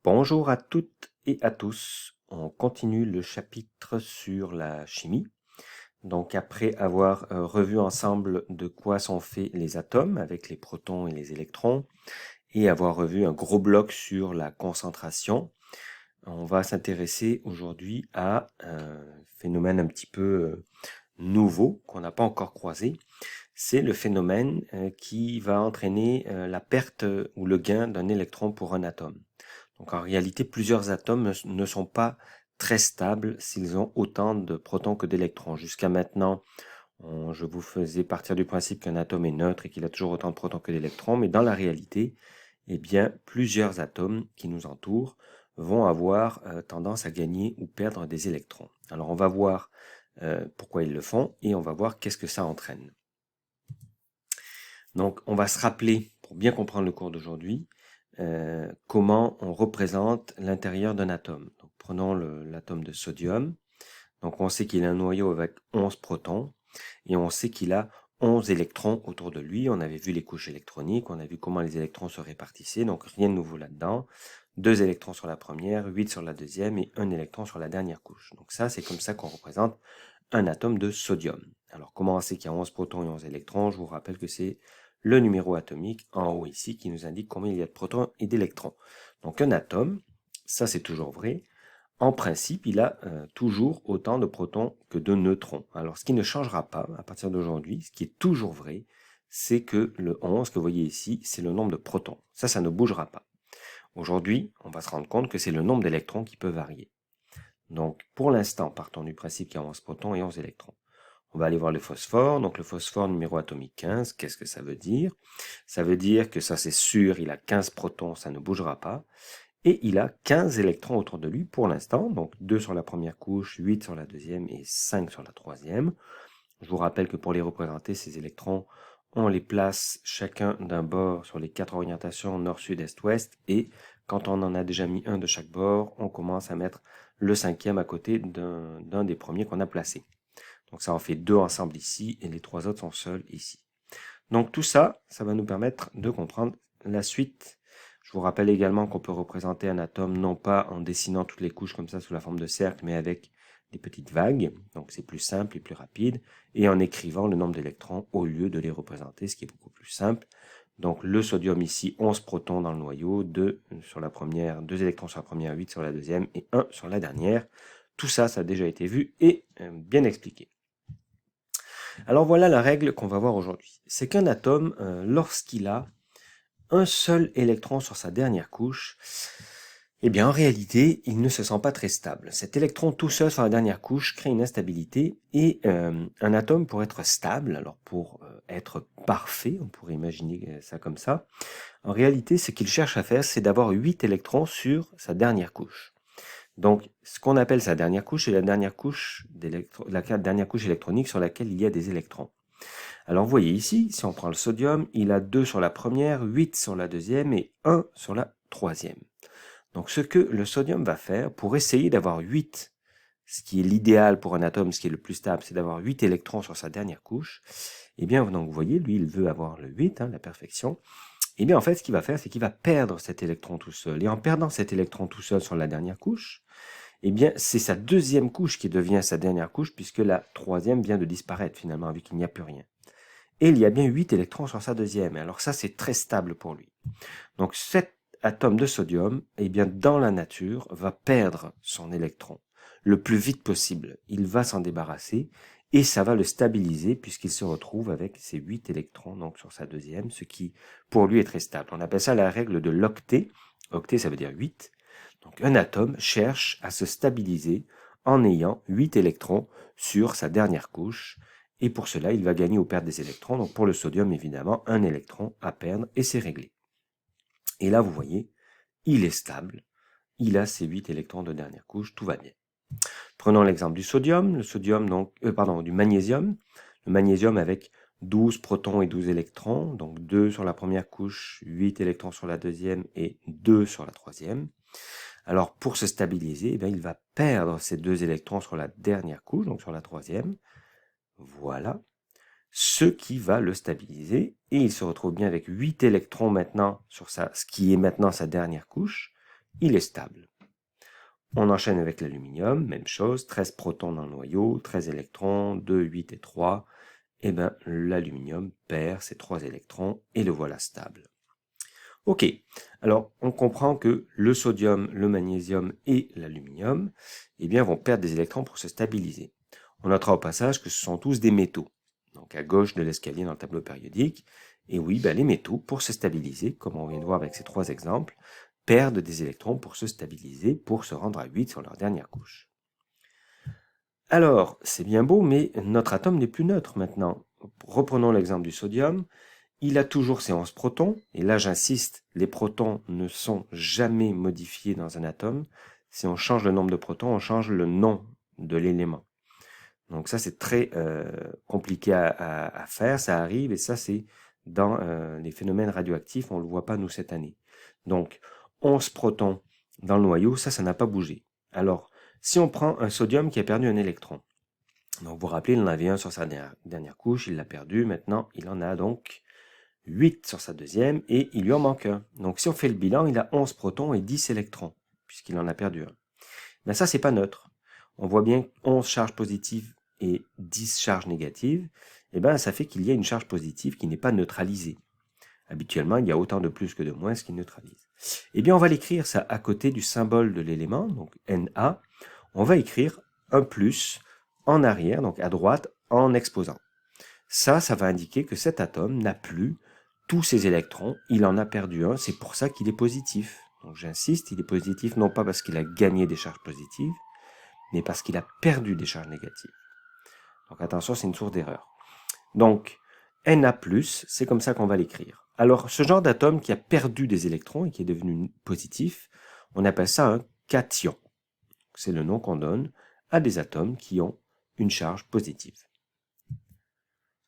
Bonjour à toutes et à tous. On continue le chapitre sur la chimie. Donc après avoir revu ensemble de quoi sont faits les atomes avec les protons et les électrons et avoir revu un gros bloc sur la concentration, on va s'intéresser aujourd'hui à un phénomène un petit peu nouveau qu'on n'a pas encore croisé. C'est le phénomène qui va entraîner la perte ou le gain d'un électron pour un atome. Donc en réalité, plusieurs atomes ne sont pas très stables s'ils ont autant de protons que d'électrons. Jusqu'à maintenant, je vous faisais partir du principe qu'un atome est neutre et qu'il a toujours autant de protons que d'électrons, mais dans la réalité, eh bien, plusieurs atomes qui nous entourent vont avoir tendance à gagner ou perdre des électrons. Alors on va voir pourquoi ils le font et on va voir qu'est-ce que ça entraîne. Donc on va se rappeler, pour bien comprendre le cours d'aujourd'hui, comment on représente l'intérieur d'un atome. Donc, prenons l'atome de sodium. Donc on sait qu'il a un noyau avec 11 protons et on sait qu'il a 11 électrons autour de lui. On avait vu les couches électroniques, on a vu comment les électrons se répartissaient, donc rien de nouveau là-dedans. 2 électrons sur la première, 8 sur la deuxième et 1 électron sur la dernière couche. Donc ça, c'est comme ça qu'on représente un atome de sodium. Alors comment on sait qu'il y a 11 protons et 11 électrons? Je vous rappelle que c'est le numéro atomique en haut ici qui nous indique combien il y a de protons et d'électrons. Donc un atome, ça c'est toujours vrai, en principe il a toujours autant de protons que de neutrons. Alors ce qui ne changera pas à partir d'aujourd'hui, ce qui est toujours vrai, c'est que le 11 que vous voyez ici, c'est le nombre de protons. Ça ne bougera pas. Aujourd'hui, on va se rendre compte que c'est le nombre d'électrons qui peut varier. Donc pour l'instant, partons du principe qu'il y a 11 protons et 11 électrons. On va aller voir le phosphore. Donc le phosphore numéro atomique 15, qu'est-ce que ça veut dire? Ça veut dire que ça c'est sûr, il a 15 protons, ça ne bougera pas. Et il a 15 électrons autour de lui pour l'instant. Donc 2 sur la première couche, 8 sur la deuxième et 5 sur la troisième. Je vous rappelle que pour les représenter, ces électrons, on les place chacun d'un bord sur les 4 orientations nord, sud, est, ouest. Et quand on en a déjà mis un de chaque bord, on commence à mettre le cinquième à côté d'un des premiers qu'on a placé. Donc ça en fait 2 ensemble ici et les 3 autres sont seuls ici. Donc tout ça, ça va nous permettre de comprendre la suite. Je vous rappelle également qu'on peut représenter un atome non pas en dessinant toutes les couches comme ça sous la forme de cercle, mais avec des petites vagues. Donc c'est plus simple et plus rapide. Et en écrivant le nombre d'électrons au lieu de les représenter, ce qui est beaucoup plus simple. Donc le sodium ici, 11 protons dans le noyau, 2 sur la première, 2 électrons sur la première, 8 sur la deuxième et 1 sur la dernière. Tout ça, ça a déjà été vu et bien expliqué. Alors voilà la règle qu'on va voir aujourd'hui. C'est qu'un atome, lorsqu'il a un seul électron sur sa dernière couche, eh bien en réalité, il ne se sent pas très stable. Cet électron tout seul sur la dernière couche crée une instabilité et un atome pour être stable, alors pour être parfait, on pourrait imaginer ça comme ça, en réalité ce qu'il cherche à faire c'est d'avoir 8 électrons sur sa dernière couche. Donc, ce qu'on appelle sa dernière couche, c'est la dernière couche électronique sur laquelle il y a des électrons. Alors, vous voyez ici, si on prend le sodium, il a 2 sur la première, 8 sur la deuxième et 1 sur la troisième. Donc, ce que le sodium va faire pour essayer d'avoir 8, ce qui est l'idéal pour un atome, ce qui est le plus stable, c'est d'avoir 8 électrons sur sa dernière couche. Eh bien, donc, vous voyez, lui, il veut avoir le 8, la perfection. Eh bien, en fait, ce qu'il va faire, c'est qu'il va perdre cet électron tout seul. Et en perdant cet électron tout seul sur la dernière couche, eh bien, c'est sa deuxième couche qui devient sa dernière couche, puisque la troisième vient de disparaître, finalement, vu qu'il n'y a plus rien. Et il y a bien 8 électrons sur sa deuxième. Et alors ça, c'est très stable pour lui. Donc cet atome de sodium, eh bien, dans la nature, va perdre son électron le plus vite possible. Il va s'en débarrasser et ça va le stabiliser puisqu'il se retrouve avec ses 8 électrons donc sur sa deuxième, ce qui pour lui est très stable. On appelle ça la règle de l'octet. Octet, ça veut dire 8. Donc un atome cherche à se stabiliser en ayant 8 électrons sur sa dernière couche. Et pour cela, il va gagner ou perdre des électrons. Donc pour le sodium, évidemment, un électron à perdre et c'est réglé. Et là, vous voyez, il est stable. Il a ses 8 électrons de dernière couche, tout va bien. Prenons l'exemple du sodium, du magnésium. Le magnésium avec 12 protons et 12 électrons, donc 2 sur la première couche, 8 électrons sur la deuxième et 2 sur la troisième. Alors pour se stabiliser, il va perdre ces 2 électrons sur la dernière couche, donc sur la troisième. Voilà. Ce qui va le stabiliser, et il se retrouve bien avec 8 électrons maintenant sur ce qui est maintenant sa dernière couche, il est stable. On enchaîne avec l'aluminium, même chose, 13 protons dans le noyau, 13 électrons, 2, 8 et 3. Et bien, l'aluminium perd ses 3 électrons et le voilà stable. Ok, alors on comprend que le sodium, le magnésium et l'aluminium vont perdre des électrons pour se stabiliser. On notera au passage que ce sont tous des métaux, donc à gauche de l'escalier dans le tableau périodique. Et oui, les métaux, pour se stabiliser, comme on vient de voir avec ces 3 exemples, perdent des électrons pour se stabiliser, pour se rendre à 8 sur leur dernière couche. Alors, c'est bien beau, mais notre atome n'est plus neutre maintenant. Reprenons l'exemple du sodium. Il a toujours ses 11 protons, et là j'insiste, les protons ne sont jamais modifiés dans un atome. Si on change le nombre de protons, on change le nom de l'élément. Donc ça c'est très compliqué à faire, ça arrive, et ça c'est dans les phénomènes radioactifs, on ne le voit pas nous cette année. Donc 11 protons dans le noyau, ça n'a pas bougé. Alors, si on prend un sodium qui a perdu un électron, donc vous vous rappelez, il en avait un sur sa dernière couche, il l'a perdu, maintenant il en a donc 8 sur sa deuxième, et il lui en manque un. Donc si on fait le bilan, il a 11 protons et 10 électrons, puisqu'il en a perdu un. Mais ça, c'est pas neutre. On voit bien 11 charges positives et 10 charges négatives, ça fait qu'il y a une charge positive qui n'est pas neutralisée. Habituellement, il y a autant de plus que de moins, ce qui neutralise. On va l'écrire ça à côté du symbole de l'élément, donc Na. On va écrire un plus en arrière, donc à droite, en exposant. Ça va indiquer que cet atome n'a plus tous ses électrons, il en a perdu un, c'est pour ça qu'il est positif. Donc j'insiste, il est positif non pas parce qu'il a gagné des charges positives, mais parce qu'il a perdu des charges négatives. Donc attention, c'est une source d'erreur. Donc Na+, c'est comme ça qu'on va l'écrire. Alors ce genre d'atome qui a perdu des électrons et qui est devenu positif, on appelle ça un cation. C'est le nom qu'on donne à des atomes qui ont une charge positive.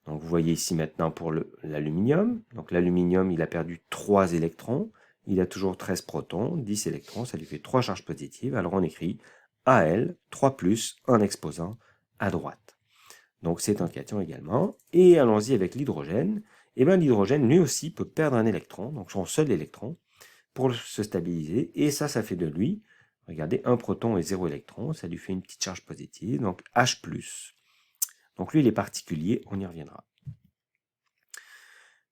Donc vous voyez ici maintenant pour l'aluminium. Donc l'aluminium, il a perdu 3 électrons. Il a toujours 13 protons, 10 électrons, ça lui fait 3 charges positives. Alors on écrit Al, 3+, en exposant à droite. Donc c'est un cation également. Et allons-y avec l'hydrogène. L'hydrogène, lui aussi, peut perdre un électron, donc son seul électron, pour se stabiliser. Et ça fait de lui, regardez, 1 proton et 0 électron. Ça lui fait une petite charge positive, donc H+. Donc lui, il est particulier, on y reviendra.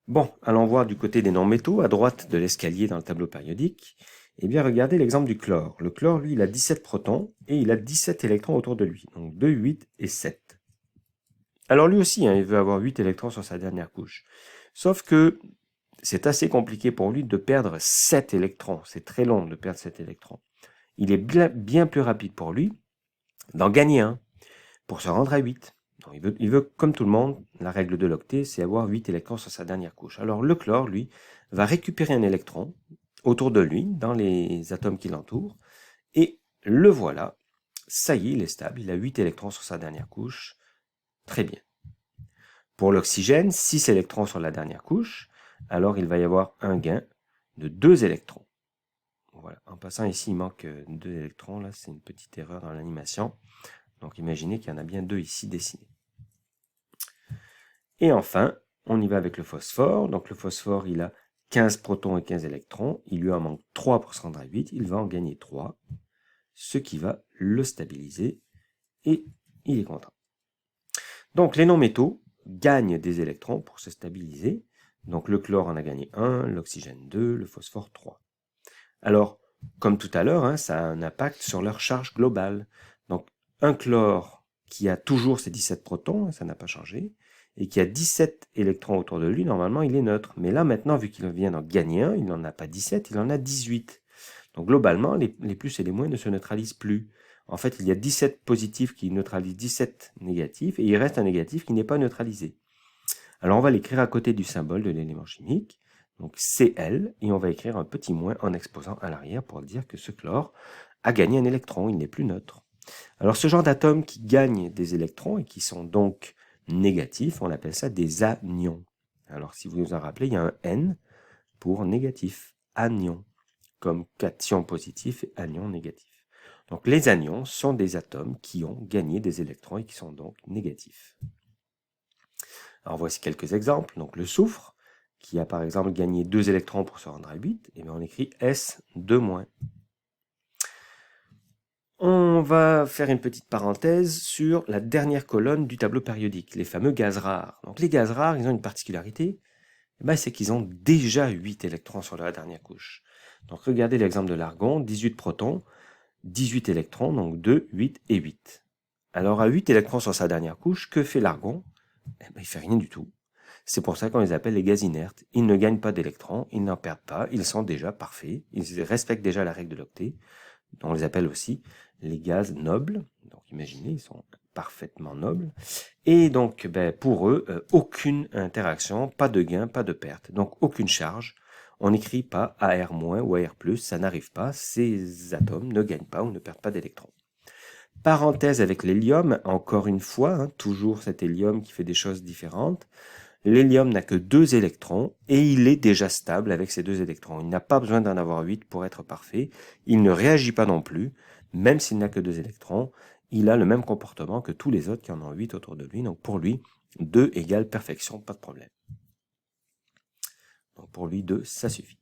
Bon, allons voir du côté des non-métaux, à droite de l'escalier dans le tableau périodique. Regardez l'exemple du chlore. Le chlore, lui, il a 17 protons et il a 17 électrons autour de lui. Donc 2, 8 et 7. Alors lui aussi, il veut avoir 8 électrons sur sa dernière couche. Sauf que c'est assez compliqué pour lui de perdre 7 électrons. C'est très long de perdre 7 électrons. Il est bien plus rapide pour lui d'en gagner un pour se rendre à 8. Il veut, comme tout le monde, la règle de l'octet, c'est avoir 8 électrons sur sa dernière couche. Alors le chlore, lui, va récupérer un électron autour de lui, dans les atomes qui l'entourent, et le voilà, ça y est, il est stable, il a 8 électrons sur sa dernière couche, très bien. Pour l'oxygène, 6 électrons sur la dernière couche, alors il va y avoir un gain de 2 électrons. Voilà. En passant ici, il manque 2 électrons, là c'est une petite erreur dans l'animation. Donc imaginez qu'il y en a bien 2 ici dessinés. Et enfin, on y va avec le phosphore. Donc le phosphore, il a 15 protons et 15 électrons. Il lui en manque 3 pour se rendre à 8. Il va en gagner 3, ce qui va le stabiliser. Et il est content. Donc les non-métaux gagnent des électrons pour se stabiliser. Donc le chlore en a gagné 1, l'oxygène 2, le phosphore 3. Alors, comme tout à l'heure, ça a un impact sur leur charge globale. Donc un chlore qui a toujours ses 17 protons, ça n'a pas changé, et qui a 17 électrons autour de lui, normalement il est neutre. Mais là maintenant, vu qu'il vient d'en gagner un, il n'en a pas 17, il en a 18. Donc globalement, les plus et les moins ne se neutralisent plus. En fait, il y a 17 positifs qui neutralisent 17 négatifs, et il reste un négatif qui n'est pas neutralisé. Alors on va l'écrire à côté du symbole de l'élément chimique, donc Cl, et on va écrire un petit moins en exposant à l'arrière pour dire que ce chlore a gagné un électron, il n'est plus neutre. Alors ce genre d'atomes qui gagnent des électrons et qui sont donc négatifs, on appelle ça des anions. Alors si vous vous en rappelez, il y a un N pour négatif, anion, comme cation positif et anion négatif. Donc les anions sont des atomes qui ont gagné des électrons et qui sont donc négatifs. Alors voici quelques exemples. Donc le soufre, qui a par exemple gagné 2 électrons pour se rendre à 8, et bien on écrit S2-. On va faire une petite parenthèse sur la dernière colonne du tableau périodique, les fameux gaz rares. Donc les gaz rares, ils ont une particularité, c'est qu'ils ont déjà 8 électrons sur la dernière couche. Donc regardez l'exemple de l'argon, 18 protons, 18 électrons, donc 2, 8 et 8. Alors à 8 électrons sur sa dernière couche, que fait l'argon? Il ne fait rien du tout. C'est pour ça qu'on les appelle les gaz inertes. Ils ne gagnent pas d'électrons, ils n'en perdent pas, ils sont déjà parfaits, ils respectent déjà la règle de l'octet. On les appelle aussi les gaz nobles. Donc imaginez, ils sont parfaitement nobles. Et donc pour eux, aucune interaction, pas de gain, pas de perte. Donc aucune charge. On n'écrit pas AR- ou AR+, ça n'arrive pas. Ces atomes ne gagnent pas ou ne perdent pas d'électrons. Parenthèse avec l'hélium, encore une fois, toujours cet hélium qui fait des choses différentes. L'hélium n'a que 2 électrons et il est déjà stable avec ces 2 électrons. Il n'a pas besoin d'en avoir 8 pour être parfait. Il ne réagit pas non plus, même s'il n'a que 2 électrons. Il a le même comportement que tous les autres qui en ont 8 autour de lui. Donc pour lui, 2 égale perfection, pas de problème. Donc pour lui, 2, ça suffit.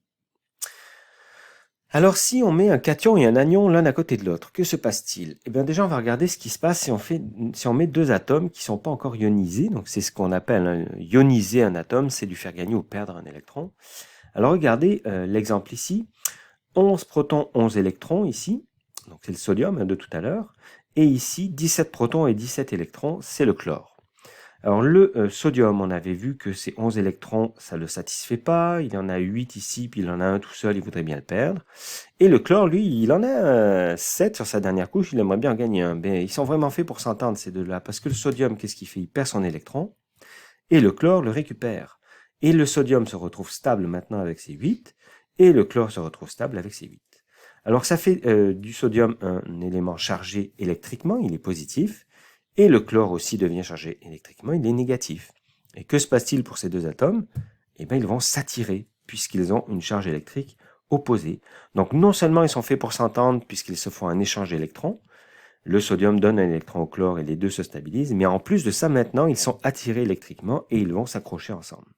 Alors si on met un cation et un anion l'un à côté de l'autre, que se passe-t-il? Eh bien déjà on va regarder ce qui se passe si on met 2 atomes qui ne sont pas encore ionisés. Donc c'est ce qu'on appelle ioniser un atome, c'est lui faire gagner ou perdre un électron. Alors regardez l'exemple ici. 11 protons, 11 électrons ici. Donc c'est le sodium de tout à l'heure. Et ici 17 protons et 17 électrons, c'est le chlore. Alors le sodium, on avait vu que ces 11 électrons, ça ne le satisfait pas. Il en a 8 ici, puis il en a un tout seul, il voudrait bien le perdre. Et le chlore, lui, il en a 7 sur sa dernière couche, il aimerait bien en gagner un. Mais ils sont vraiment faits pour s'entendre, ces deux-là. Parce que le sodium, qu'est-ce qu'il fait? Il perd son électron, et le chlore le récupère. Et le sodium se retrouve stable maintenant avec ses 8, et le chlore se retrouve stable avec ses 8. Alors ça fait du sodium un élément chargé électriquement, il est positif, et le chlore aussi devient chargé électriquement, il est négatif. Et que se passe-t-il pour ces deux atomes? Eh bien, ils vont s'attirer, puisqu'ils ont une charge électrique opposée. Donc non seulement ils sont faits pour s'entendre, puisqu'ils se font un échange d'électrons, le sodium donne un électron au chlore et les deux se stabilisent, mais en plus de ça, maintenant, ils sont attirés électriquement et ils vont s'accrocher ensemble.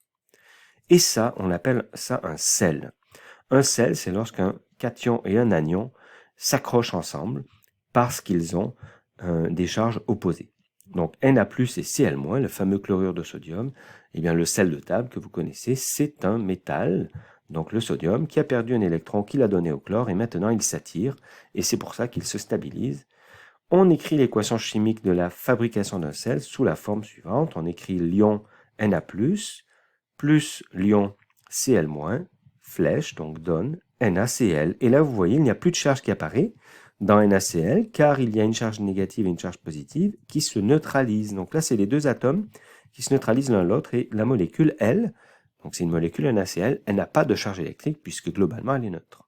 Et ça, on appelle ça un sel. Un sel, c'est lorsqu'un cation et un anion s'accrochent ensemble parce qu'ils ont des charges opposées. Donc Na+ et Cl-, le fameux chlorure de sodium, eh bien le sel de table que vous connaissez, c'est un métal, donc le sodium, qui a perdu un électron qu'il a donné au chlore et maintenant il s'attire et c'est pour ça qu'il se stabilise. On écrit l'équation chimique de la fabrication d'un sel sous la forme suivante. On écrit l'ion Na+, plus l'ion Cl-, flèche, donc donne NaCl. Et là, vous voyez, il n'y a plus de charge qui apparaît dans NaCl, car il y a une charge négative et une charge positive qui se neutralisent. Donc là, c'est les deux atomes qui se neutralisent l'un l'autre, et la molécule, elle, donc c'est une molécule NaCl, elle n'a pas de charge électrique, puisque globalement, elle est neutre.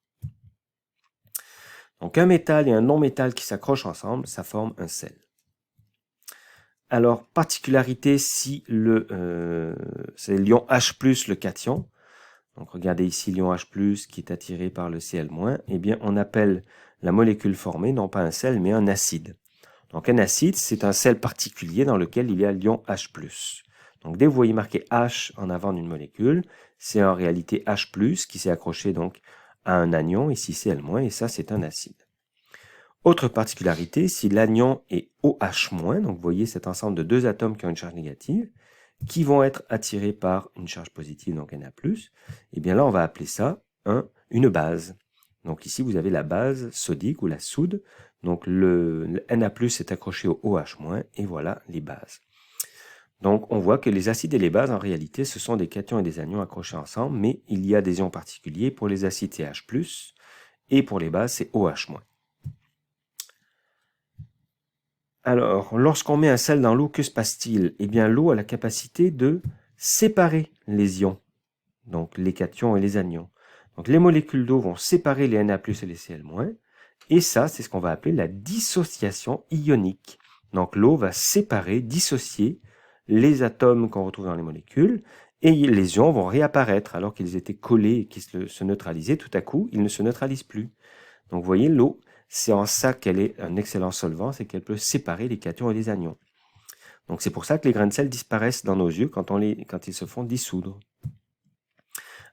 Donc un métal et un non-métal qui s'accrochent ensemble, ça forme un sel. Alors, particularité, si c'est l'ion H+, le cation, donc regardez ici l'ion H+, qui est attiré par le Cl-, eh bien on appelle la molécule formée, non pas un sel, mais un acide. Donc un acide, c'est un sel particulier dans lequel il y a l'ion H+. Donc dès que vous voyez marqué H en avant d'une molécule, c'est en réalité H+, qui s'est accroché donc à un anion, ici Cl-, et ça c'est un acide. Autre particularité, si l'anion est OH-, donc vous voyez cet ensemble de deux atomes qui ont une charge négative, qui vont être attirés par une charge positive, donc Na+, et bien là on va appeler ça une base. Donc ici vous avez la base sodique ou la soude, donc le Na+ est accroché au OH-, et voilà les bases. Donc on voit que les acides et les bases en réalité ce sont des cations et des anions accrochés ensemble, mais il y a des ions particuliers, pour les acides c'est H+, et pour les bases c'est OH-. Alors, lorsqu'on met un sel dans l'eau, que se passe-t-il? Eh bien, l'eau a la capacité de séparer les ions, donc les cations et les anions. Donc, les molécules d'eau vont séparer les Na+ et les Cl-, et ça, c'est ce qu'on va appeler la dissociation ionique. Donc, l'eau va séparer, dissocier les atomes qu'on retrouve dans les molécules, et les ions vont réapparaître, alors qu'ils étaient collés et qu'ils se neutralisaient, tout à coup, ils ne se neutralisent plus. Donc, vous voyez, l'eau, c'est en ça qu'elle est un excellent solvant, c'est qu'elle peut séparer les cations et les anions. Donc c'est pour ça que les grains de sel disparaissent dans nos yeux quand ils se font dissoudre.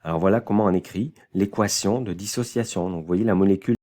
Alors voilà comment on écrit l'équation de dissociation. Donc vous voyez la molécule